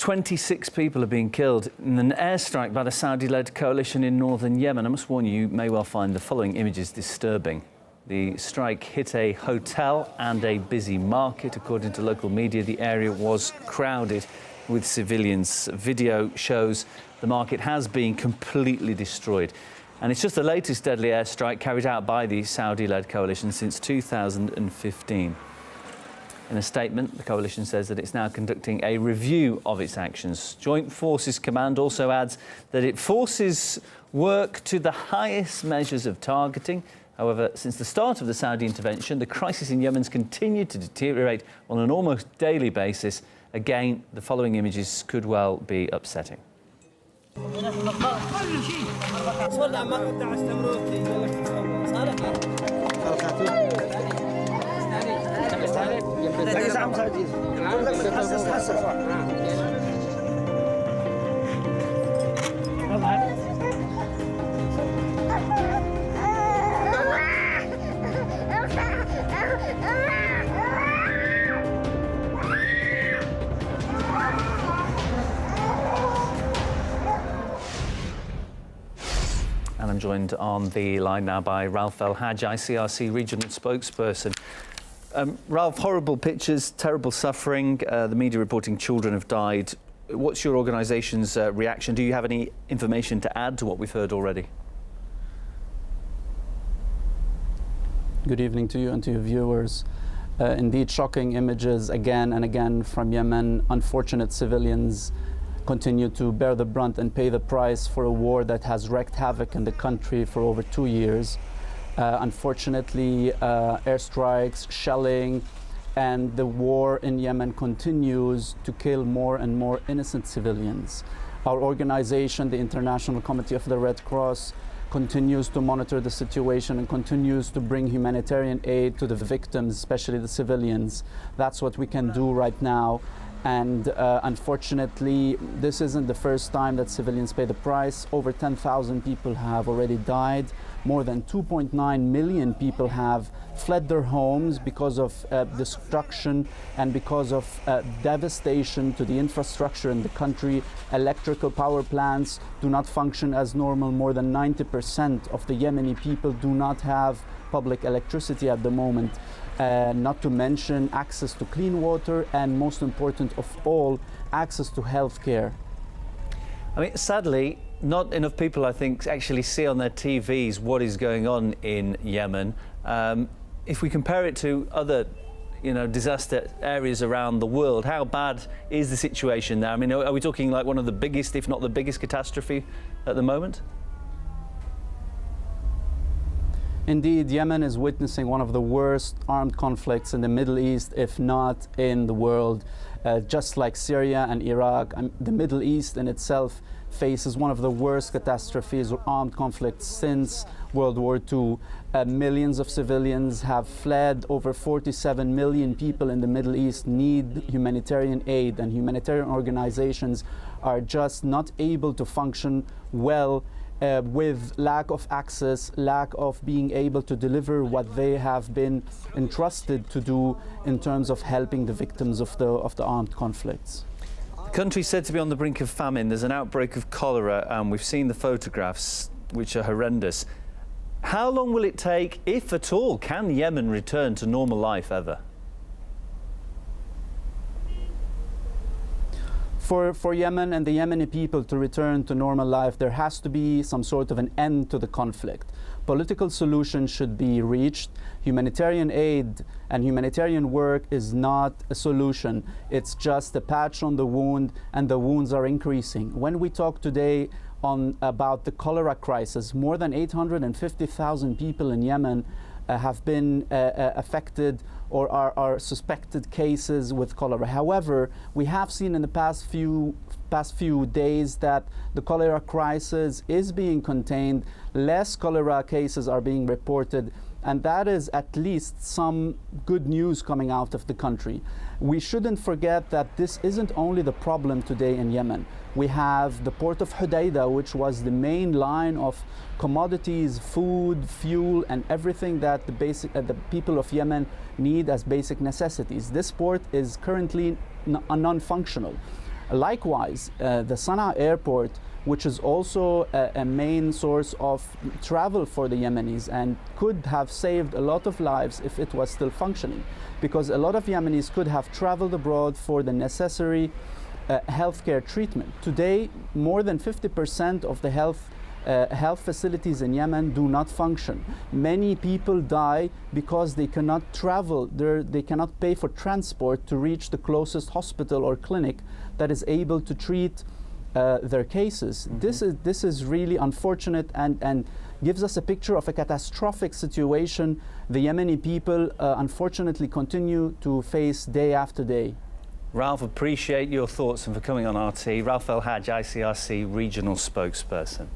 26 people have been killed in an airstrike by the Saudi-led coalition in northern Yemen. I must warn you, you may well find the following images disturbing. The strike hit a hotel and a busy market. According to local media, the area was crowded with civilians. Video shows the market has been completely destroyed. And it's just the latest deadly airstrike carried out by the Saudi-led coalition since 2015. In a statement, the coalition says that it's now conducting a review of its actions. Joint Forces Command also adds that it forces work to the highest measures of targeting. However, since the start of the Saudi intervention, the crisis in Yemen's continued to deteriorate on an almost daily basis. Again, the following images could well be upsetting. And I'm joined on the line now by Ralph El-Hajj, ICRC regional spokesperson. Ralph, horrible pictures, terrible suffering. The media reporting children have died. What's your organisation's reaction? Do you have any information to add to what we've heard already? Good evening to you and to your viewers. Indeed, shocking images again and again from Yemen. Unfortunate civilians continue to bear the brunt and pay the price for a war that has wreaked havoc in the country for over 2 years. Unfortunately, airstrikes, shelling, and the war in Yemen continues to kill more and more innocent civilians. Our organization, the International Committee of the Red Cross, continues to monitor the situation and continues to bring humanitarian aid to the victims, especially the civilians. That's what we can do right now. And unfortunately, this isn't the first time that civilians pay the price. Over 10,000 people have already died. More than 2.9 million people have fled their homes because of destruction and because of devastation to the infrastructure in the country. Electrical power plants do not function as normal. More than 90% of the Yemeni people do not have public electricity at the moment. Not to mention access to clean water and, most important of all, access to health care. I mean, sadly, not enough people, I think, actually see on their TVs what is going on in Yemen. If we compare it to other, disaster areas around the world, how bad is the situation there? I mean, are we talking like one of the biggest, if not the biggest, catastrophe at the moment? Indeed, Yemen is witnessing one of the worst armed conflicts in the Middle East, if not in the world. Just like Syria and Iraq, the Middle East in itself faces one of the worst catastrophes or armed conflicts since World War II. Millions of civilians have fled. Over 47 million people in the Middle East need humanitarian aid, and humanitarian organizations are just not able to function well with lack of access, lack of being able to deliver what they have been entrusted to do in terms of helping the victims of the armed conflicts. The country is said to be on the brink of famine. There's an outbreak of cholera, and we've seen the photographs, which are horrendous. How long will it take, if at all, can Yemen return to normal life ever? For Yemen and the Yemeni people to return to normal life, there has to be some sort of an end to the conflict. Political solutions should be reached. Humanitarian aid and humanitarian work is not a solution. It's just a patch on the wound, and the wounds are increasing. When we talk today about the cholera crisis, more than 850,000 people in Yemen have been affected or are suspected cases with cholera. However, we have seen in the past few days that the cholera crisis is being contained. Less cholera cases are being reported, and that is at least some good news coming out of the country. We shouldn't forget that this isn't only the problem today in Yemen. We have the port of Hodeidah, which was the main line of commodities, food, fuel, and everything that the people of Yemen need as basic necessities. This port is currently non-functional. Likewise, the Sana'a airport, which is also a main source of travel for the Yemenis and could have saved a lot of lives if it was still functioning, because a lot of Yemenis could have traveled abroad for the necessary healthcare treatment. Today, more than 50% of the health facilities in Yemen do not function. Many people die because they cannot travel, they cannot pay for transport to reach the closest hospital or clinic that is able to treat their cases. This is really unfortunate and gives us a picture of a catastrophic situation the Yemeni people unfortunately continue to face day after day. Ralph, appreciate your thoughts and for coming on RT. Ralph El Hajj, ICRC Regional Spokesperson.